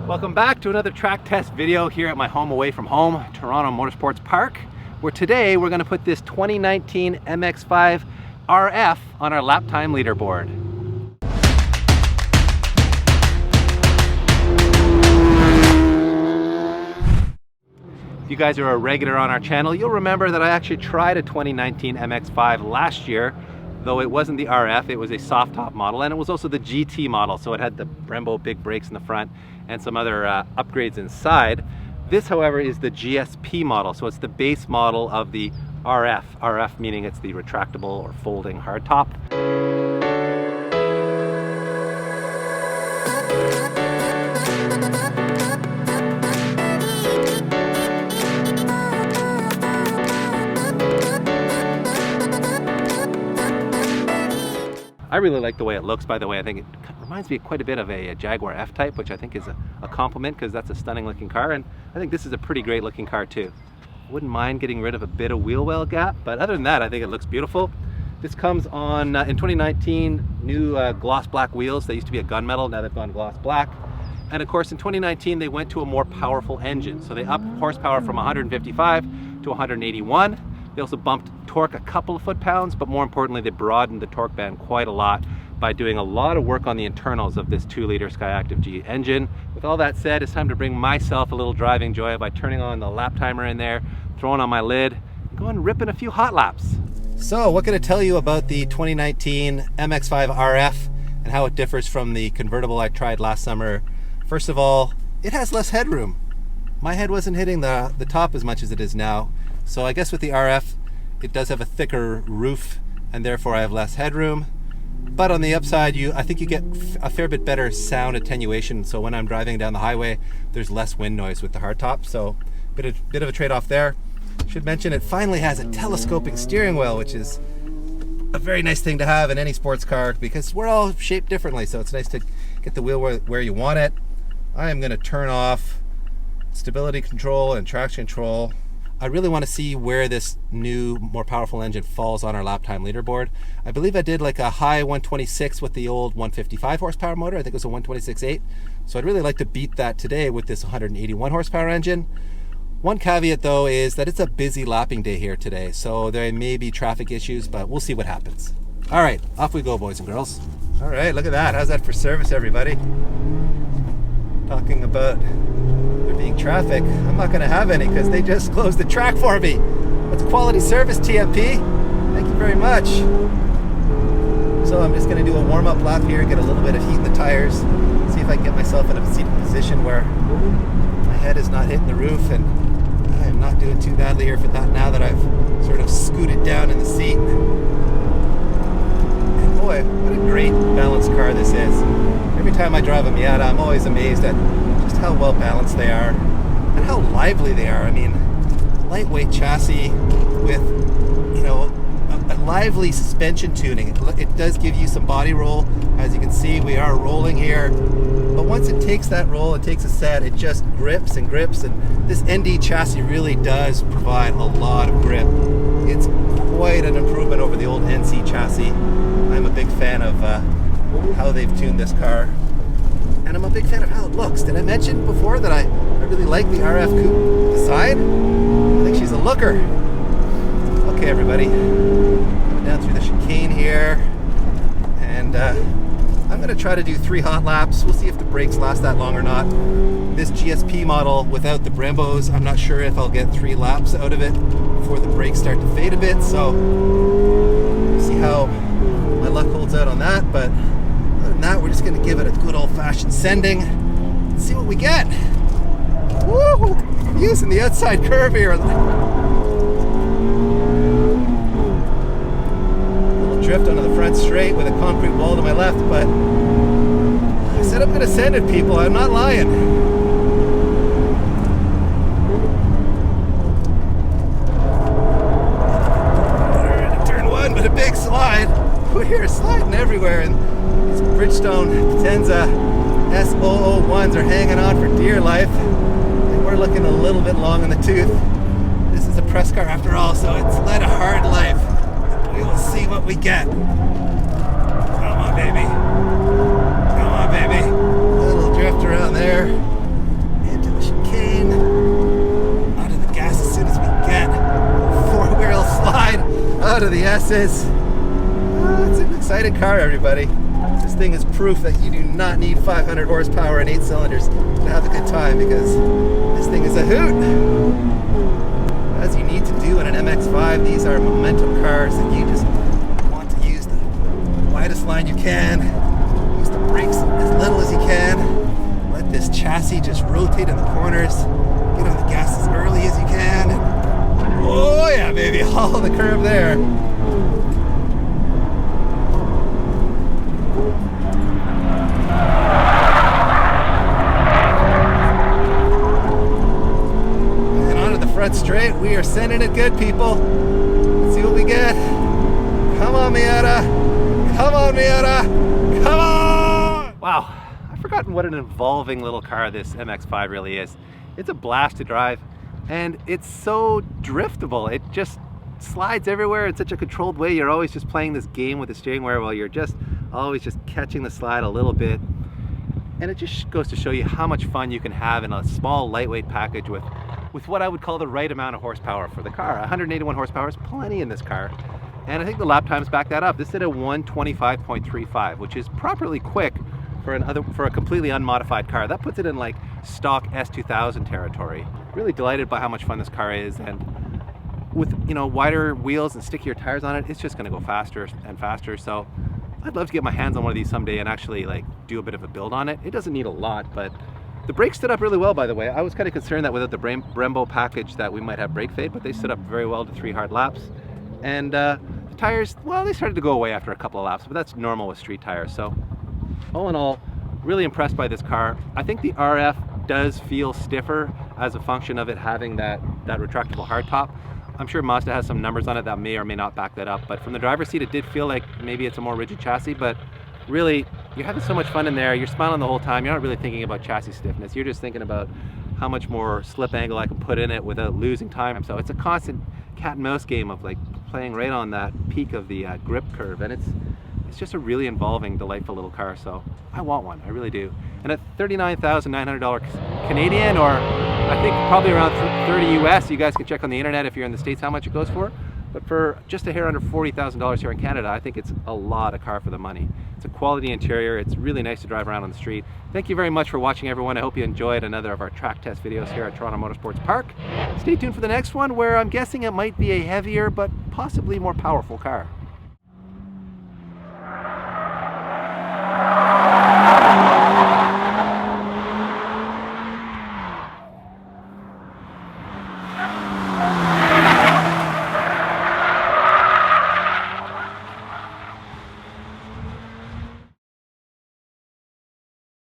Welcome back to another track test video here at my home away from home, Toronto Motorsports Park, where today we're going to put this 2019 MX-5 RF on our lap time leaderboard. If you guys are a regular on our channel, you'll remember that I actually tried a 2019 MX-5 last year, though it wasn't the RF, it was a soft top model, and it was also the GT model, so it had the Brembo big brakes in the front and some other upgrades inside. This, however, is the GSP model, so it's the base model of the RF. RF meaning it's the retractable or folding hardtop. I really like the way it looks, by the way. I think it reminds me quite a bit of a Jaguar F-Type, which I think is a compliment because that's a stunning looking car, and I think this is a pretty great looking car too. Wouldn't mind getting rid of a bit of wheel well gap, but other than that, I think it looks beautiful. This comes on, in 2019, new gloss black wheels. They used to be a gunmetal, now they've gone gloss black. And of course, in 2019, they went to a more powerful engine. So they upped horsepower from 155 to 181. They also bumped torque a couple of foot-pounds, but more importantly, they broadened the torque band quite a lot by doing a lot of work on the internals of this 2-liter Skyactiv-G engine. With all that said, it's time to bring myself a little driving joy by turning on the lap timer in there, throwing on my lid, and going ripping a few hot laps. So, what can I tell you about the 2019 MX-5 RF and how it differs from the convertible I tried last summer? First of all, it has less headroom. My head wasn't hitting the top as much as it is now. So I guess with the RF, it does have a thicker roof and therefore I have less headroom. But on the upside, I think you get a fair bit better sound attenuation. So when I'm driving down the highway, there's less wind noise with the hardtop. So bit of a trade-off there. Should mention it finally has a telescoping steering wheel, which is a very nice thing to have in any sports car because we're all shaped differently. So it's nice to get the wheel where you want it. I am going to turn off stability control and traction control. I really want to see where this new, more powerful engine falls on our lap time leaderboard. I believe I did like a high 126 with the old 155 horsepower motor. I think it was a 126.8. So I'd really like to beat that today with this 181 horsepower engine. One caveat though is that it's a busy lapping day here today, so there may be traffic issues, but we'll see what happens. All right, off we go, boys and girls. All right, look at that. How's that for service, everybody? Talking about there being traffic, I'm not going to have any because they just closed the track for me. That's quality service, TMP. Thank you very much. So I'm just going to do a warm-up lap here, get a little bit of heat in the tires, see if I can get myself in a seated position where my head is not hitting the roof, and I am not doing too badly here for that now that I've sort of scooted down in the seat. And boy, what a great balanced car this is. Every time I drive a Miata, I'm always amazed at just how well balanced they are and how lively they are. I mean, lightweight chassis with, you know, a lively suspension tuning. It does give you some body roll. As you can see, we are rolling here. But once it takes that roll, it takes a set, it just grips and grips. And this ND chassis really does provide a lot of grip. It's quite an improvement over the old NC chassis. I'm a big fan of how they've tuned this car, and I'm a big fan of how it looks. Did I mention before that I really like the RF coupe design? I think she's a looker. Okay, everybody, coming down through the chicane here, and I'm going to try to do 3 hot laps. We'll see if the brakes last that long or not. This GSP model without the Brembos, I'm not sure if I'll get 3 laps out of it before the brakes start to fade a bit, so we'll see how my luck holds out on that. But other than that, we're just going to give it a good old-fashioned sending and see what we get. Woo! I'm using the outside curve here. A little drift onto the front straight with a concrete wall to my left, but I said I'm going to send it, people. I'm not lying. Turn 1, but a big slide. We're sliding everywhere, and these Bridgestone Potenza S001s are hanging on for dear life, and we're looking a little bit long in the tooth. This is a press car after all, so it's led a hard life. We will see what we get. Come on, baby. Come on, baby. A little drift around there. guesses. It's an exciting car, everybody. This thing is proof that you do not need 500 horsepower and 8 cylinders to have a good time, because this thing is a hoot. As you need to do in an MX-5, these are momentum cars, and you just want to use the widest line you can, use the brakes as little as you can, let this chassis just rotate in the corners, get on the gas as early as you can. Oh yeah, baby, all the curve there. Straight, we are sending it good, people. Let's see what we get. Come on, Miata. Come on, Miata. Come on! Wow, I've forgotten what an involving little car this MX-5 really is. It's a blast to drive, and it's so driftable. It just slides everywhere in such a controlled way. You're always just playing this game with the steering wheel while you're just always just catching the slide a little bit. And it just goes to show you how much fun you can have in a small, lightweight package with what I would call the right amount of horsepower for the car. 181 horsepower is plenty in this car. And I think the lap times back that up. This did a 125.35, which is properly quick for a completely unmodified car. That puts it in like stock S2000 territory. Really delighted by how much fun this car is, and with, you know, wider wheels and stickier tires on it, it's just gonna go faster and faster. So I'd love to get my hands on one of these someday and actually like do a bit of a build on it. It doesn't need a lot, but the brakes stood up really well, by the way. I was kind of concerned that without the Brembo package that we might have brake fade, but they stood up very well to 3 hard laps. And the tires, well, they started to go away after a couple of laps, but that's normal with street tires. So all in all, really impressed by this car. I think the RF does feel stiffer as a function of it having that retractable hardtop. I'm sure Mazda has some numbers on it that may or may not back that up, but from the driver's seat, it did feel like maybe it's a more rigid chassis, but really, you're having so much fun in there. You're smiling the whole time. You're not really thinking about chassis stiffness. You're just thinking about how much more slip angle I can put in it without losing time. So it's a constant cat and mouse game of like playing right on that peak of the grip curve, and it's just a really involving, delightful little car. So I want one, I really do. And at $39,900 Canadian, or I think probably around 30 US, you guys can check on the internet if you're in the States how much it goes for. But for just a hair under $40,000 here in Canada, I think it's a lot of car for the money. It's a quality interior. It's really nice to drive around on the street. Thank you very much for watching, everyone. I hope you enjoyed another of our track test videos here at Toronto Motorsports Park. Stay tuned for the next one, where I'm guessing it might be a heavier but possibly more powerful car.